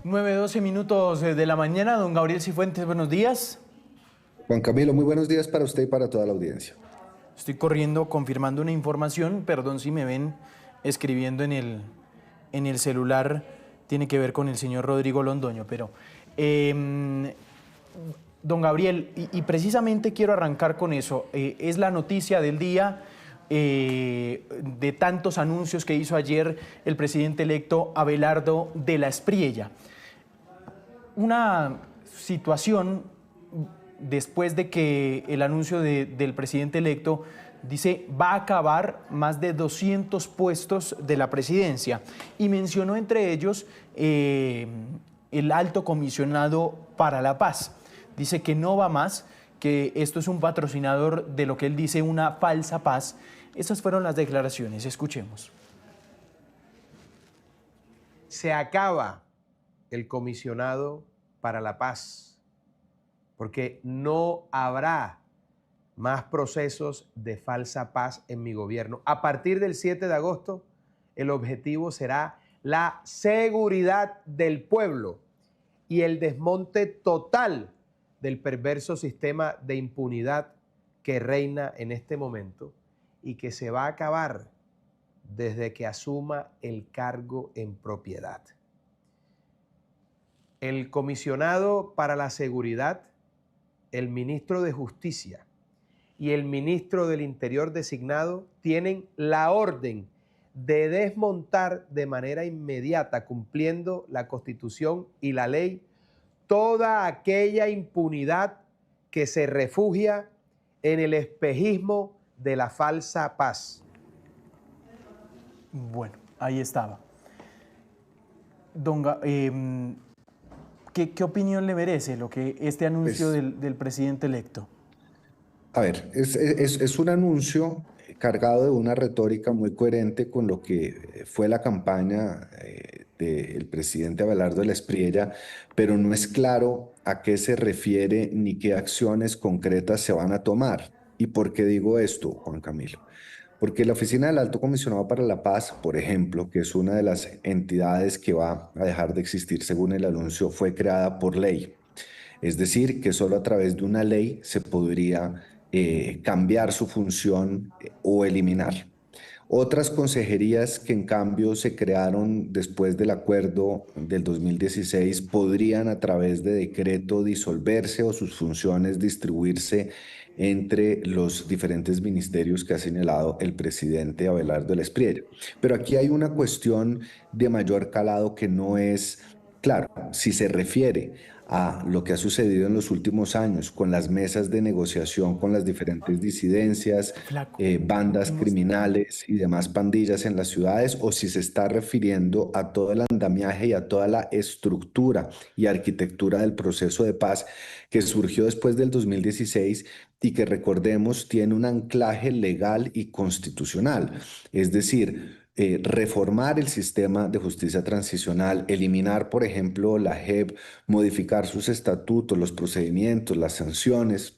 9:12 de la mañana, don Gabriel Cifuentes, buenos días. Juan Camilo, muy buenos días para usted y para toda la audiencia. Estoy corriendo, confirmando una información, perdón si me ven escribiendo en el celular, tiene que ver con el señor Rodrigo Londoño, pero don Gabriel, y precisamente quiero arrancar con eso, es la noticia del día de tantos anuncios que hizo ayer el presidente electo Abelardo de la Espriella. Una situación después de que el anuncio del presidente electo dice va a acabar más de 200 puestos de la presidencia y mencionó entre ellos el alto comisionado para la paz. Dice que no va más, que esto es un patrocinador de lo que él dice una falsa paz. Esas fueron las declaraciones, escuchemos. Se acaba el comisionado para la paz, porque no habrá más procesos de falsa paz en mi gobierno. A partir del 7 de agosto, el objetivo será la seguridad del pueblo y el desmonte total del perverso sistema de impunidad que reina en este momento y que se va a acabar desde que asuma el cargo en propiedad. El comisionado para la seguridad, el ministro de Justicia y el ministro del Interior designado tienen la orden de desmontar de manera inmediata, cumpliendo la Constitución y la ley, toda aquella impunidad que se refugia en el espejismo de la falsa paz. Bueno, ahí estaba. ¿Qué opinión le merece este anuncio del presidente electo? A ver, es un anuncio cargado de una retórica muy coherente con lo que fue la campaña del presidente Abelardo de la Espriella, pero no es claro a qué se refiere ni qué acciones concretas se van a tomar. ¿Y por qué digo esto, Juan Camilo? Porque la Oficina del Alto Comisionado para la Paz, por ejemplo, que es una de las entidades que va a dejar de existir según el anuncio, fue creada por ley. Es decir, que solo a través de una ley se podría cambiar su función o eliminar. Otras consejerías que en cambio se crearon después del acuerdo del 2016 podrían a través de decreto disolverse o sus funciones distribuirse entre los diferentes ministerios que ha señalado el presidente Abelardo de la Espriella. Pero aquí hay una cuestión de mayor calado que no es claro si se refiere a lo que ha sucedido en los últimos años con las mesas de negociación con las diferentes disidencias, bandas criminales y demás pandillas en las ciudades, o si se está refiriendo a todo el andamiaje y a toda la estructura y arquitectura del proceso de paz que surgió después del 2016 y que, recordemos, tiene un anclaje legal y constitucional. Es decir, reformar el sistema de justicia transicional, eliminar, por ejemplo, la JEP, modificar sus estatutos, los procedimientos, las sanciones,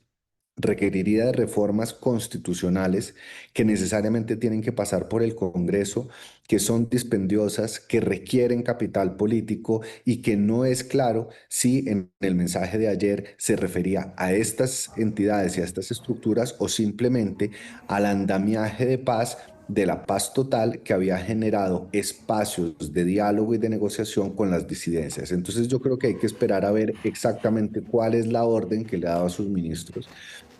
requeriría de reformas constitucionales que necesariamente tienen que pasar por el Congreso, que son dispendiosas, que requieren capital político y que no es claro si en el mensaje de ayer se refería a estas entidades y a estas estructuras o simplemente al andamiaje de paz, de la paz total que había generado espacios de diálogo y de negociación con las disidencias. Entonces yo creo que hay que esperar a ver exactamente cuál es la orden que le ha dado a sus ministros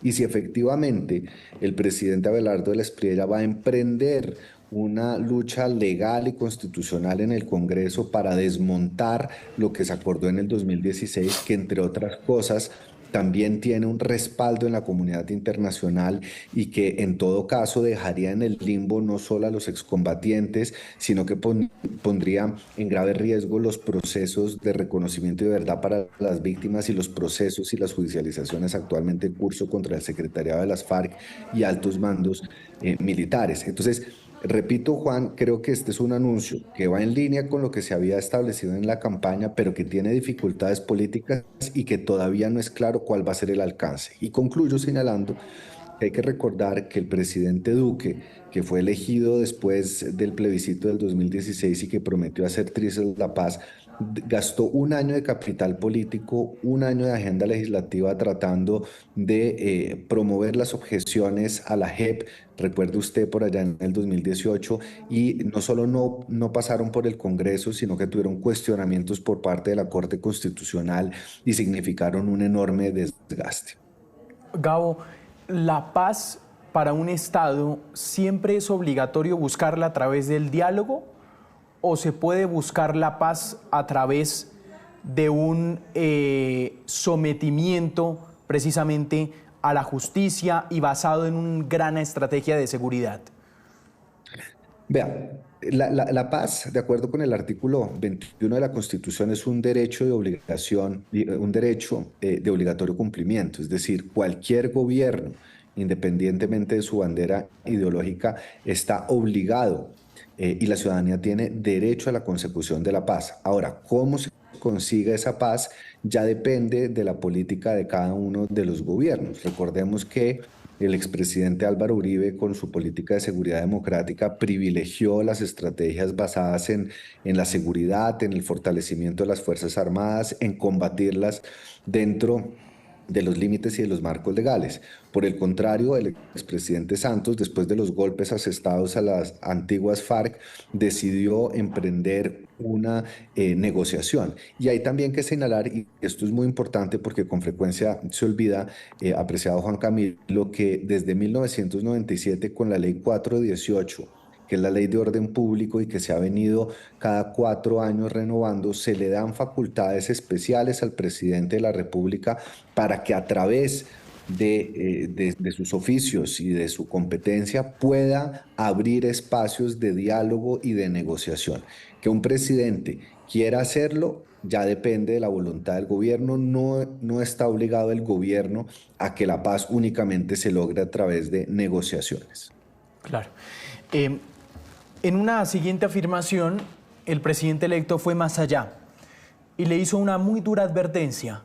y si efectivamente el presidente Abelardo de la Espriella va a emprender una lucha legal y constitucional en el Congreso para desmontar lo que se acordó en el 2016, que entre otras cosas también tiene un respaldo en la comunidad internacional y que en todo caso dejaría en el limbo no solo a los excombatientes, sino que pondría en grave riesgo los procesos de reconocimiento y de verdad para las víctimas y los procesos y las judicializaciones actualmente en curso contra el secretariado de las FARC y altos mandos militares. Entonces, repito, Juan, creo que este es un anuncio que va en línea con lo que se había establecido en la campaña, pero que tiene dificultades políticas y que todavía no es claro cuál va a ser el alcance. Y concluyo señalando Hay que recordar que el presidente Duque, que fue elegido después del plebiscito del 2016 y que prometió hacer trizas la paz, gastó un año de capital político, un año de agenda legislativa tratando de promover las objeciones a la JEP. Recuerde usted por allá en el 2018, y no solo no pasaron por el Congreso, sino que tuvieron cuestionamientos por parte de la Corte Constitucional y significaron un enorme desgaste. Gabo, la paz para un Estado siempre es obligatorio buscarla a través del diálogo, o se puede buscar la paz a través de un sometimiento precisamente a la justicia y basado en una gran estrategia de seguridad. Vea, la paz, de acuerdo con el artículo 21 de la Constitución, es un derecho de obligación, un derecho de obligatorio cumplimiento. Es decir, cualquier gobierno, independientemente de su bandera ideológica, está obligado, y la ciudadanía tiene derecho a la consecución de la paz. Ahora, ¿cómo se consiga esa paz? Ya depende de la política de cada uno de los gobiernos. Recordemos que el expresidente Álvaro Uribe, con su política de seguridad democrática, privilegió las estrategias basadas en la seguridad, en el fortalecimiento de las Fuerzas Armadas, en combatirlas dentro de los límites y de los marcos legales. Por el contrario, el expresidente Santos, después de los golpes asestados a las antiguas FARC, decidió emprender una negociación. Y hay también que señalar, y esto es muy importante porque con frecuencia se olvida, apreciado Juan Camilo, que desde 1997, con la ley 418, que es la ley de orden público y que se ha venido cada 4 años renovando, se le dan facultades especiales al presidente de la República para que a través de sus oficios y de su competencia pueda abrir espacios de diálogo y de negociación. Que un presidente quiera hacerlo ya depende de la voluntad del gobierno. No está obligado el gobierno a que la paz únicamente se logre a través de negociaciones. Claro. En una siguiente afirmación, el presidente electo fue más allá y le hizo una muy dura advertencia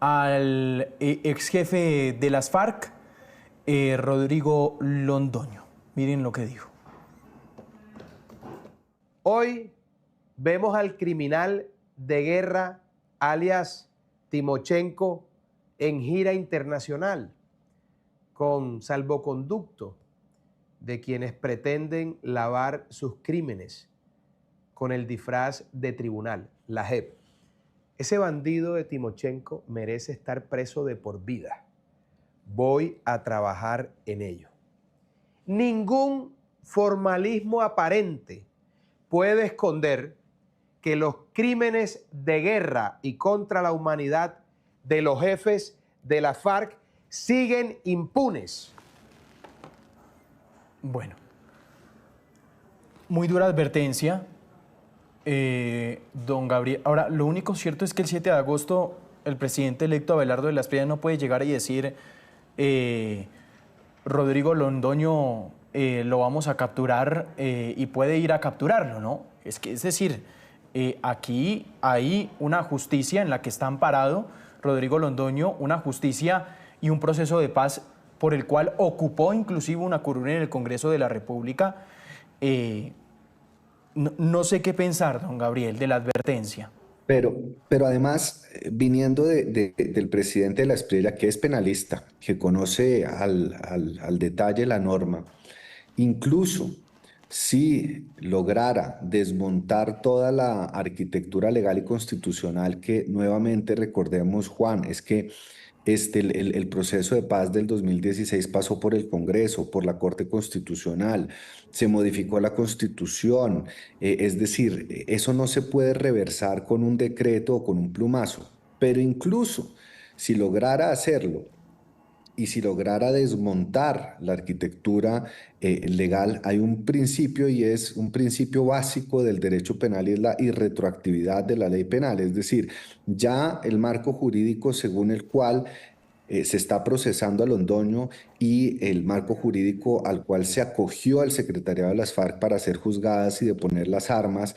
al ex jefe de las FARC, Rodrigo Londoño. Miren lo que dijo. Hoy vemos al criminal de guerra, alias Timochenko, en gira internacional con salvoconducto de quienes pretenden lavar sus crímenes con el disfraz de tribunal, la JEP. Ese bandido de Timochenko merece estar preso de por vida. Voy a trabajar en ello. Ningún formalismo aparente puede esconder que los crímenes de guerra y contra la humanidad de los jefes de la FARC siguen impunes. Bueno, muy dura advertencia, don Gabriel. Ahora, lo único cierto es que el 7 de agosto el presidente electo Abelardo de la Espriella no puede llegar y decir Rodrigo Londoño lo vamos a capturar, y puede ir a capturarlo, ¿no? Es decir, aquí hay una justicia en la que está amparado Rodrigo Londoño, una justicia y un proceso de paz por el cual ocupó inclusive una curul en el Congreso de la República. No sé qué pensar, don Gabriel, de la advertencia. Pero además, viniendo del presidente de la Espriella, que es penalista, que conoce al detalle la norma, incluso si lograra desmontar toda la arquitectura legal y constitucional, que nuevamente recordemos, Juan, es que el proceso de paz del 2016 pasó por el Congreso, por la Corte Constitucional, se modificó la Constitución, es decir, eso no se puede reversar con un decreto o con un plumazo, pero incluso si lograra hacerlo y si lograra desmontar la arquitectura legal, hay un principio, y es un principio básico del derecho penal, y es la irretroactividad de la ley penal. Es decir, ya el marco jurídico según el cual se está procesando a Londoño y el marco jurídico al cual se acogió el secretariado de las FARC para ser juzgadas y deponer las armas,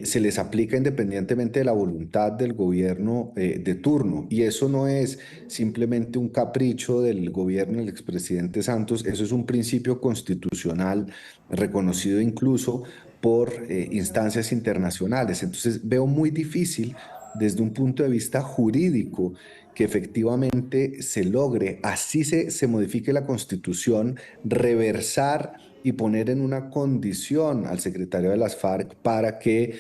se les aplica independientemente de la voluntad del gobierno de turno. Y eso no es simplemente un capricho del gobierno del expresidente Santos, eso es un principio constitucional reconocido incluso por instancias internacionales. Entonces veo muy difícil desde un punto de vista jurídico que efectivamente se logre, así se modifique la Constitución, reversar y poner en una condición al secretario de las FARC para que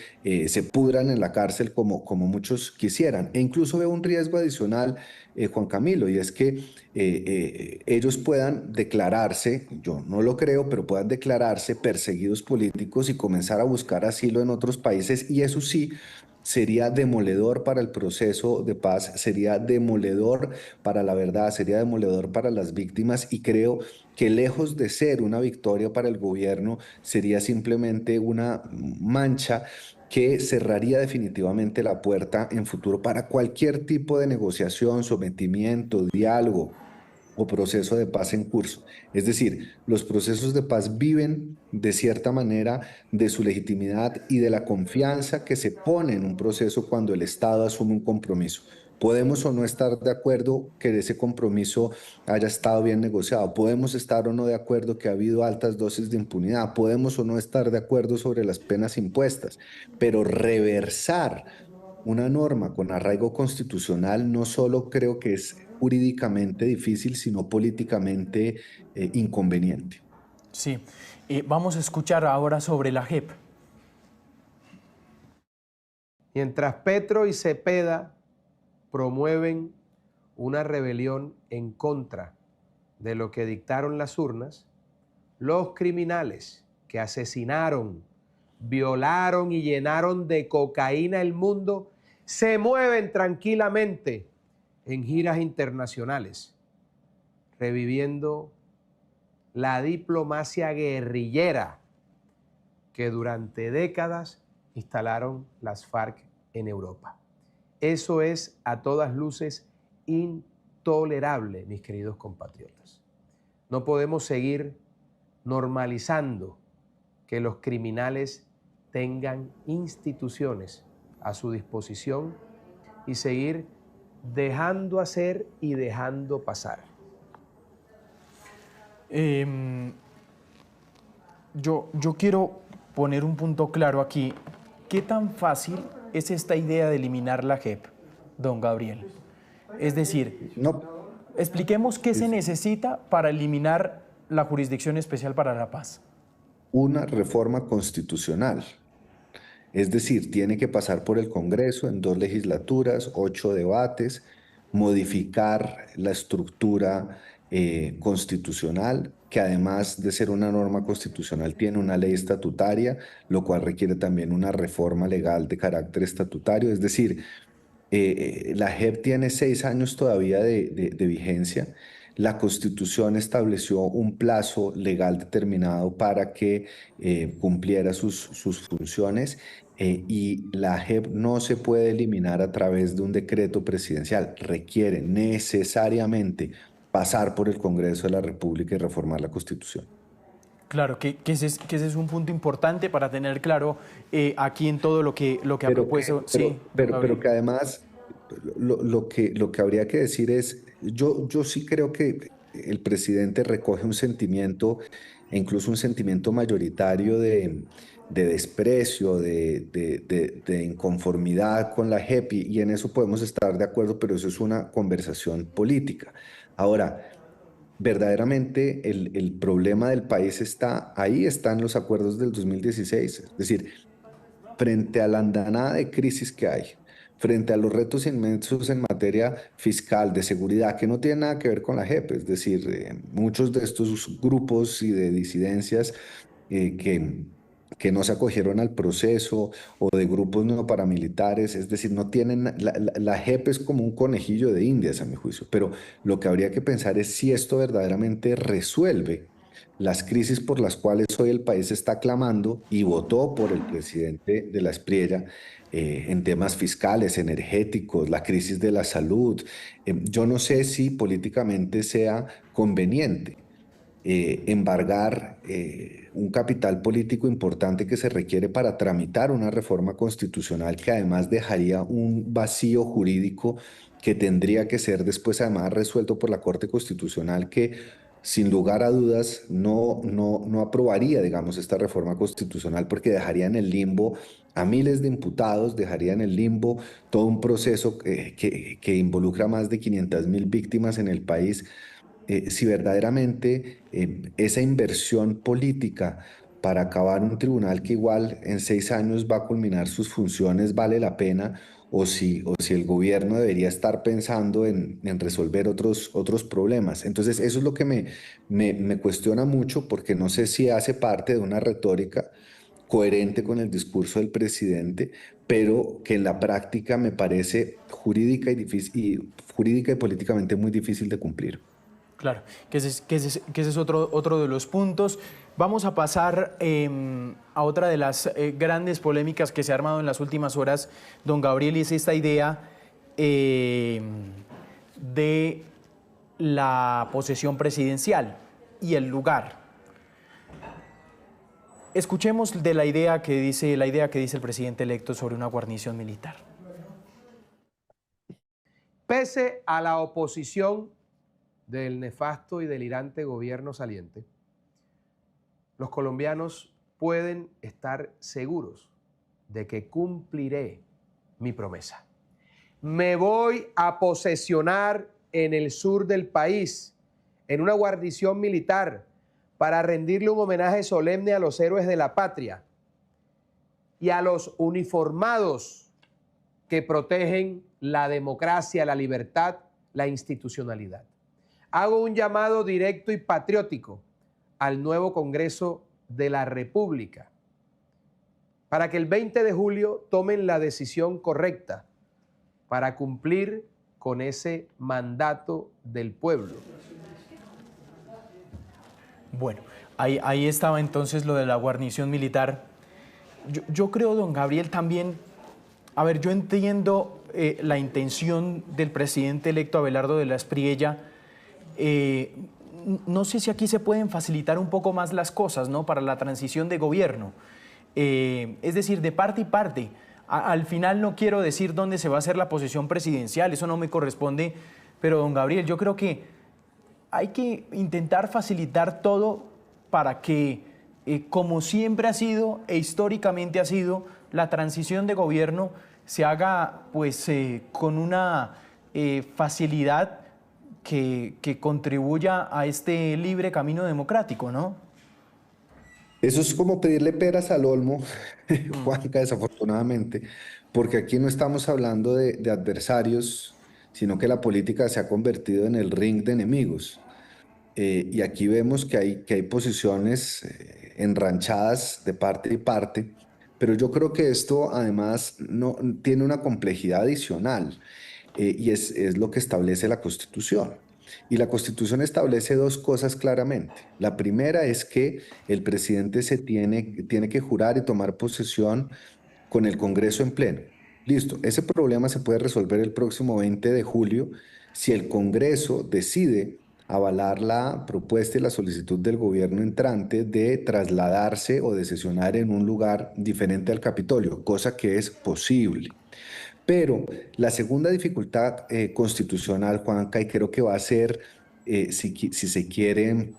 se pudran en la cárcel como muchos quisieran. E incluso veo un riesgo adicional, Juan Camilo, y es que ellos puedan declararse, yo no lo creo, pero puedan declararse perseguidos políticos y comenzar a buscar asilo en otros países, y eso sí sería demoledor para el proceso de paz, sería demoledor para la verdad, sería demoledor para las víctimas, y creo que lejos de ser una victoria para el gobierno, sería simplemente una mancha que cerraría definitivamente la puerta en futuro para cualquier tipo de negociación, sometimiento, diálogo o proceso de paz en curso. Es decir, los procesos de paz viven de cierta manera de su legitimidad y de la confianza que se pone en un proceso cuando el Estado asume un compromiso. Podemos o no estar de acuerdo que ese compromiso haya estado bien negociado. Podemos estar o no de acuerdo que ha habido altas dosis de impunidad. Podemos o no estar de acuerdo sobre las penas impuestas. Pero reversar una norma con arraigo constitucional no solo creo que es jurídicamente difícil, sino políticamente inconveniente. Sí. Vamos a escuchar ahora sobre la JEP. Mientras Petro y Cepeda promueven una rebelión en contra de lo que dictaron las urnas, los criminales que asesinaron, violaron y llenaron de cocaína el mundo se mueven tranquilamente en giras internacionales, reviviendo la diplomacia guerrillera que durante décadas instalaron las FARC en Europa. Eso es a todas luces intolerable, mis queridos compatriotas. No podemos seguir normalizando que los criminales tengan instituciones a su disposición y seguir dejando hacer y dejando pasar. Yo quiero poner un punto claro aquí. ¿Qué tan fácil es esta idea de eliminar la JEP, don Gabriel? Es decir, No, expliquemos qué se necesita para eliminar la Jurisdicción Especial para la Paz. una reforma constitucional. Es decir, tiene que pasar por el Congreso en 2 legislaturas, 8 debates, modificar la estructura constitucional, que además de ser una norma constitucional tiene una ley estatutaria, lo cual requiere también una reforma legal de carácter estatutario. Es decir, la JEP tiene 6 años todavía de vigencia. La Constitución estableció un plazo legal determinado para que cumpliera sus funciones, y la JEP no se puede eliminar a través de un decreto presidencial. Requiere necesariamente pasar por el Congreso de la República y reformar la Constitución. Claro, que ese es un punto importante para tener claro aquí en todo lo que ha propuesto. Pero que además lo que habría que decir es, yo sí creo que el presidente recoge un sentimiento, e incluso un sentimiento mayoritario de desprecio, de inconformidad con la JEP, y en eso podemos estar de acuerdo, pero eso es una conversación política. Ahora, verdaderamente el problema del país está ahí, están los acuerdos del 2016. Es decir, frente a la andanada de crisis que hay, frente a los retos inmensos en materia fiscal, de seguridad, que no tienen nada que ver con la JEP, es decir, muchos de estos grupos y de disidencias eh, que, que no se acogieron al proceso, o de grupos no paramilitares, es decir, no tienen, la JEP es como un conejillo de Indias a mi juicio, pero lo que habría que pensar es si esto verdaderamente resuelve las crisis por las cuales hoy el país está clamando y votó por el presidente de la Espriella, en temas fiscales, energéticos, la crisis de la salud. Yo no sé si políticamente sea conveniente embargar un capital político importante que se requiere para tramitar una reforma constitucional que además dejaría un vacío jurídico que tendría que ser después además resuelto por la Corte Constitucional que sin lugar a dudas no aprobaría, digamos, esta reforma constitucional porque dejaría en el limbo a miles de imputados, dejaría en el limbo todo un proceso que involucra más de 500.000 víctimas en el país. Si verdaderamente esa inversión política para acabar un tribunal que igual en 6 años va a culminar sus funciones vale la pena, o si el gobierno debería estar pensando en resolver otros problemas. Entonces, eso es lo que me cuestiona mucho porque no sé si hace parte de una retórica coherente con el discurso del presidente, pero que en la práctica me parece jurídica y jurídica y políticamente muy difícil de cumplir. Claro, que ese es otro de los puntos. Vamos a pasar a otra de las grandes polémicas que se ha armado en las últimas horas, don Gabriel, y es esta idea de la posesión presidencial y el lugar. Escuchemos de la idea que dice el presidente electo sobre una guarnición militar. Pese a la oposición del nefasto y delirante gobierno saliente, los colombianos pueden estar seguros de que cumpliré mi promesa. Me voy a posesionar en el sur del país, en una guarnición militar, para rendirle un homenaje solemne a los héroes de la patria y a los uniformados que protegen la democracia, la libertad, la institucionalidad. Hago un llamado directo y patriótico al nuevo Congreso de la República para que el 20 de julio tomen la decisión correcta para cumplir con ese mandato del pueblo. Bueno, ahí estaba entonces lo de la guarnición militar. Yo creo, don Gabriel, también, a ver, yo entiendo la intención del presidente electo Abelardo de la Espriella. No sé si aquí se pueden facilitar un poco más las cosas, ¿no?, para la transición de gobierno. Es decir, de parte y parte. Al final no quiero decir dónde se va a hacer la posesión presidencial, eso no me corresponde, pero don Gabriel, yo creo que hay que intentar facilitar todo para que, como siempre ha sido e históricamente ha sido, la transición de gobierno se haga pues con una facilidad que contribuya a este libre camino democrático, ¿no? Eso es como pedirle peras al olmo, Juanca, desafortunadamente, porque aquí no estamos hablando de adversarios, sino que la política se ha convertido en el ring de enemigos. Y aquí vemos que hay posiciones enranchadas de parte y parte, pero yo creo que esto además no, tiene una complejidad adicional y es lo que establece la Constitución. Y la Constitución establece dos cosas claramente. La primera es que el presidente tiene que jurar y tomar posesión con el Congreso en pleno. Listo, ese problema se puede resolver el próximo 20 de julio si el Congreso decide avalar la propuesta y la solicitud del gobierno entrante de trasladarse o de sesionar en un lugar diferente al Capitolio, cosa que es posible. Pero la segunda dificultad constitucional, Juanca, y creo que va a ser, si se quiere,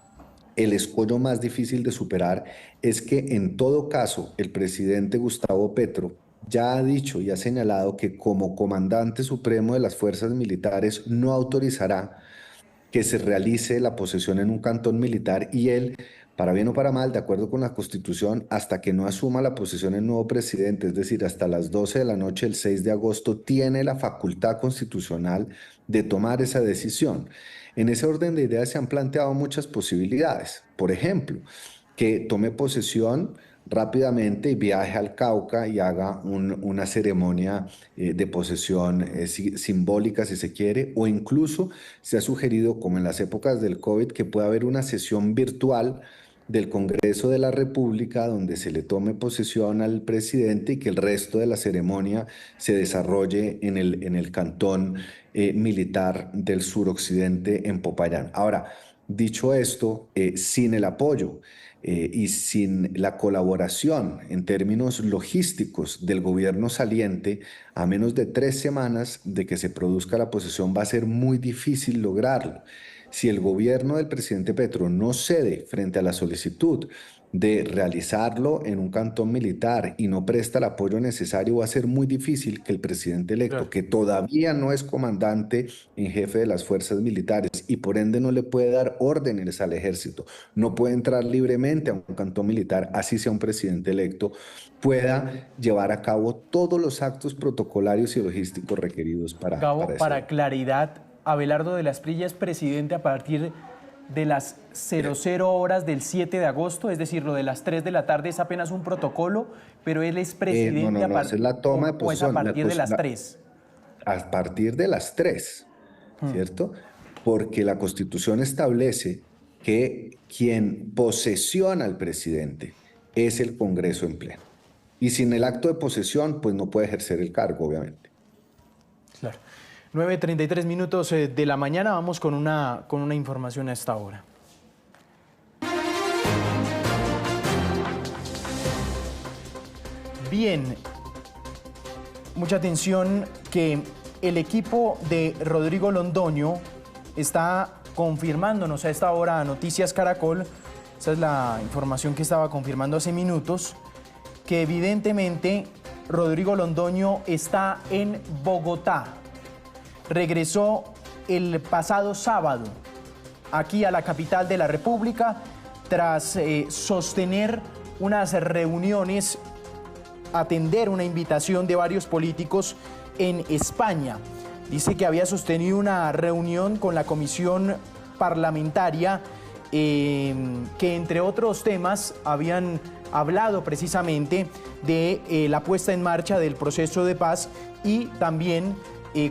el escollo más difícil de superar, es que en todo caso el presidente Gustavo Petro ya ha dicho y ha señalado que como comandante supremo de las fuerzas militares no autorizará que se realice la posesión en un cantón militar y él, para bien o para mal, de acuerdo con la Constitución, hasta que no asuma la posesión el nuevo presidente, es decir, hasta las 12 de la noche del 6 de agosto, tiene la facultad constitucional de tomar esa decisión. En ese orden de ideas se han planteado muchas posibilidades. Por ejemplo, que tome posesión rápidamente y viaje al Cauca y haga una ceremonia de posesión simbólica, si se quiere, o incluso se ha sugerido, como en las épocas del COVID, que pueda haber una sesión virtual del Congreso de la República donde se le tome posesión al presidente y que el resto de la ceremonia se desarrolle en el cantón militar del suroccidente en Popayán. Ahora, Dicho esto, sin el apoyo y sin la colaboración en términos logísticos del gobierno saliente, a menos de 3 semanas de que se produzca la posesión va a ser muy difícil lograrlo. Si el gobierno del presidente Petro no cede frente a la solicitud de realizarlo en un cantón militar y no presta el apoyo necesario, va a ser muy difícil que el presidente electo, Claro. que todavía no es comandante en jefe de las fuerzas militares y por ende no le puede dar órdenes al ejército, no puede entrar libremente a un cantón militar, así sea un presidente electo, pueda llevar a cabo todos los actos protocolarios y logísticos requeridos para Gabo, ese para evento. claridad, Abelardo de la Espriella es presidente a partir de las 00 horas del 7 de agosto, es decir, lo de las 3 de la tarde es apenas un protocolo, pero él es No, presidente no, no, esa es la toma de o es a posesión. partir de las 3. A partir de las 3, ¿cierto? Porque la Constitución establece que quien posesiona al presidente es el Congreso en pleno. Y sin el acto de posesión, pues no puede ejercer el cargo, obviamente. Claro. 9:33 minutos de la mañana, vamos con una información a esta hora. Bien, mucha atención que el equipo de Rodrigo Londoño está confirmándonos a esta hora a Noticias Caracol, esa es la información que estaba confirmando hace minutos, que evidentemente Rodrigo Londoño está en Bogotá. Regresó el pasado sábado aquí a la capital de la República tras sostener unas reuniones, atender una invitación de varios políticos en España. Dice que había sostenido una reunión con la comisión parlamentaria que entre otros temas habían hablado precisamente de la puesta en marcha del proceso de paz y también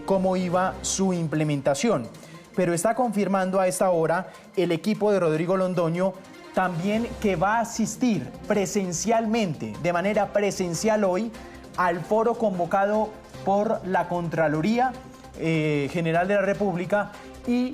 cómo iba su implementación. Pero está confirmando a esta hora el equipo de Rodrigo Londoño también que va a asistir presencialmente, de manera presencial hoy, al foro convocado por la Contraloría General de la República y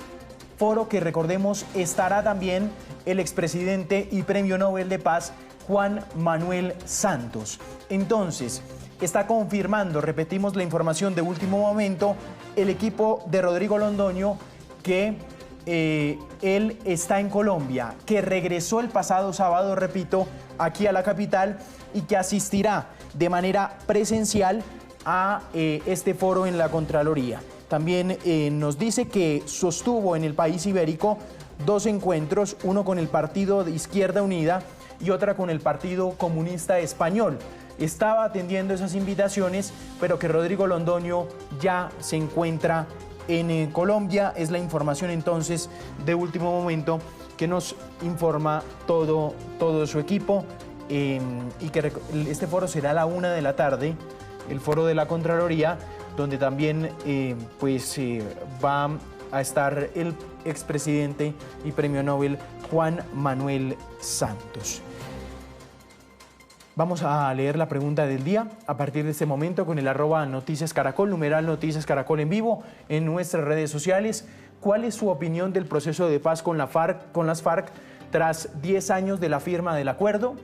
foro que, recordemos, estará también el expresidente y Premio Nobel de Paz Juan Manuel Santos. Entonces, está confirmando, repetimos la información de último momento, el equipo de Rodrigo Londoño que él está en Colombia, que regresó el pasado sábado, repito, aquí a la capital y que asistirá de manera presencial a este foro en la Contraloría. También nos dice que sostuvo en el país ibérico 2 encuentros, uno con el Partido de Izquierda Unida y otra con el Partido Comunista Español. Estaba atendiendo esas invitaciones, pero que Rodrigo Londoño ya se encuentra en Colombia. Es la información entonces de último momento que nos informa todo su equipo y que este foro será a la 1 de la tarde, el foro de la Contraloría, donde también va a estar el expresidente y Premio Nobel Juan Manuel Santos. Vamos a leer la pregunta del día a partir de este momento con el @Noticias Caracol, numeral Noticias Caracol en vivo en nuestras redes sociales. ¿Cuál es su opinión del proceso de paz con las FARC tras 10 años de la firma del acuerdo?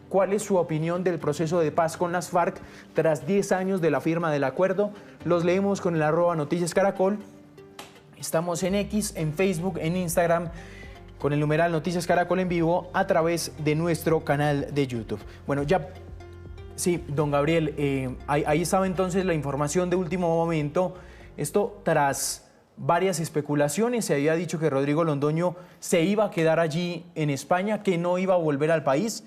¿Cuál es su opinión del proceso de paz con las FARC tras 10 años de la firma del acuerdo? Los leemos con el @Noticias Caracol. Estamos en X, en Facebook, en Instagram, con el numeral Noticias Caracol en vivo a través de nuestro canal de YouTube. Bueno, ya, sí, don Gabriel, ahí estaba entonces la información de último momento. Esto tras varias especulaciones, se había dicho que Rodrigo Londoño se iba a quedar allí en España, que no iba a volver al país.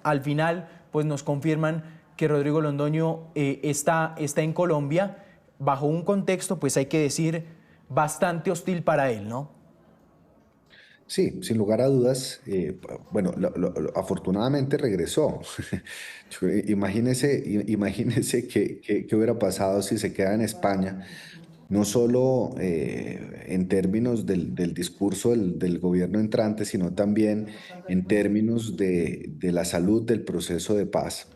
Al final, pues nos confirman que Rodrigo Londoño está en Colombia, bajo un contexto, pues hay que decir, bastante hostil para él, ¿no? Sí, sin lugar a dudas. Bueno, afortunadamente regresó. Imagínese qué hubiera pasado si se queda en España, no solo en términos del discurso del gobierno entrante, sino también en términos de la salud del proceso de paz.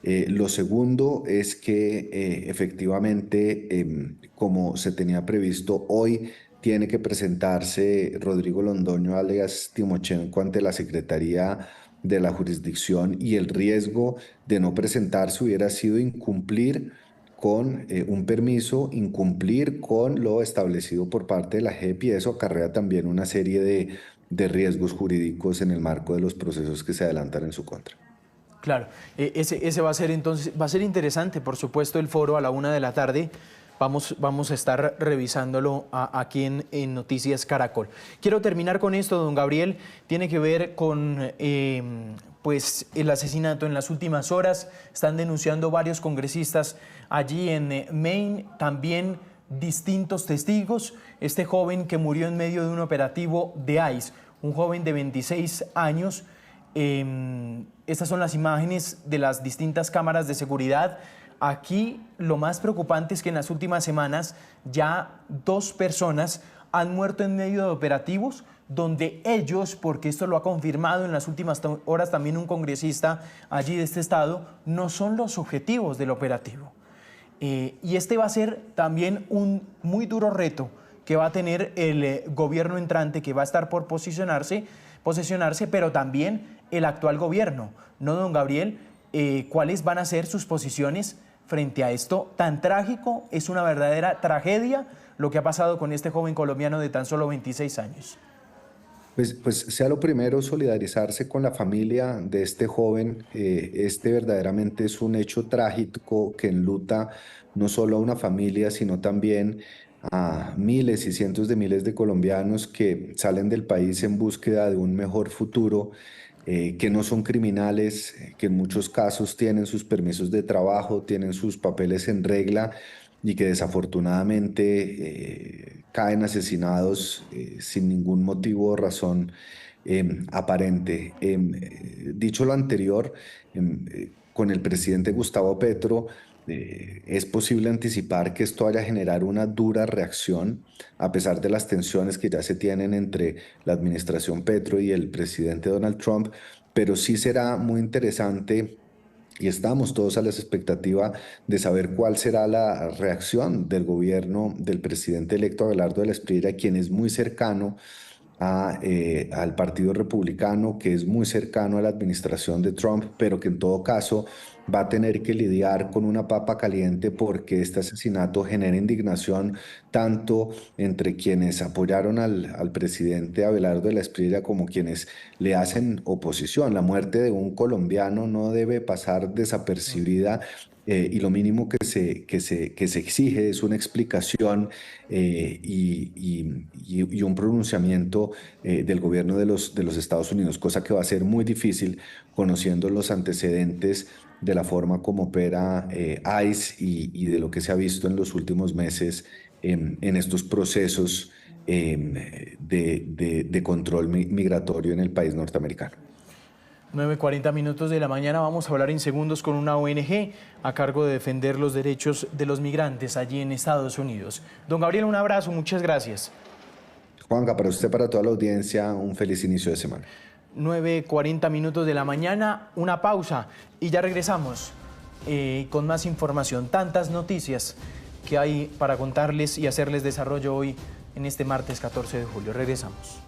Lo segundo es que efectivamente, como se tenía previsto, hoy tiene que presentarse Rodrigo Londoño alias Timochenko ante la Secretaría de la Jurisdicción, y el riesgo de no presentarse hubiera sido incumplir con un permiso, incumplir con lo establecido por parte de la JEP, y eso acarrea también una serie de riesgos jurídicos en el marco de los procesos que se adelantan en su contra. Claro, ese va a ser entonces, va a ser interesante, por supuesto, el foro a la 1 de la tarde. Vamos a estar revisándolo aquí en Noticias Caracol. Quiero terminar con esto, don Gabriel. Tiene que ver con pues, el asesinato en las últimas horas. Están denunciando varios congresistas allí en Maine, también distintos testigos. Este joven que murió en medio de un operativo de ICE, un joven de 26 años. Estas son las imágenes de las distintas cámaras de seguridad. Aquí lo más preocupante es que en las últimas semanas ya 2 personas han muerto en medio de operativos donde ellos, porque esto lo ha confirmado en las últimas horas también un congresista allí de este estado, no son los objetivos del operativo. Y este va a ser también un muy duro reto que va a tener el gobierno entrante, que va a estar por posesionarse, pero también el actual gobierno, ¿no, don Gabriel? ¿Cuáles van a ser sus posiciones frente a esto tan trágico? Es una verdadera tragedia lo que ha pasado con este joven colombiano de tan solo 26 años. Pues sea lo primero solidarizarse con la familia de este joven. Este verdaderamente es un hecho trágico que enluta no solo a una familia, sino también a miles y cientos de miles de colombianos que salen del país en búsqueda de un mejor futuro, que no son criminales, que en muchos casos tienen sus permisos de trabajo, tienen sus papeles en regla, y que desafortunadamente caen asesinados sin ningún motivo o razón aparente. Dicho lo anterior, con el presidente Gustavo Petro, es posible anticipar que esto vaya a generar una dura reacción, a pesar de las tensiones que ya se tienen entre la administración Petro y el presidente Donald Trump, pero sí será muy interesante. Y estamos todos a la expectativa de saber cuál será la reacción del gobierno del presidente electo Abelardo de la Espriella, quien es muy cercano al Partido Republicano, que es muy cercano a la administración de Trump, pero que en todo caso va a tener que lidiar con una papa caliente, porque este asesinato genera indignación tanto entre quienes apoyaron al presidente Abelardo de la Espriella como quienes le hacen oposición. La muerte de un colombiano no debe pasar desapercibida. Y lo mínimo que se exige es una explicación y un pronunciamiento del gobierno de los Estados Unidos, cosa que va a ser muy difícil conociendo los antecedentes de la forma como opera ICE y de lo que se ha visto en los últimos meses en estos procesos de control migratorio en el país norteamericano. 9:40 minutos de la mañana. Vamos a hablar en segundos con una ONG a cargo de defender los derechos de los migrantes allí en Estados Unidos. Don Gabriel, un abrazo, muchas gracias. Juanca, para usted, para toda la audiencia, un feliz inicio de semana. 9:40 minutos de la mañana, una pausa y ya regresamos con más información. Tantas noticias que hay para contarles y hacerles desarrollo hoy en este martes 14 de julio. Regresamos.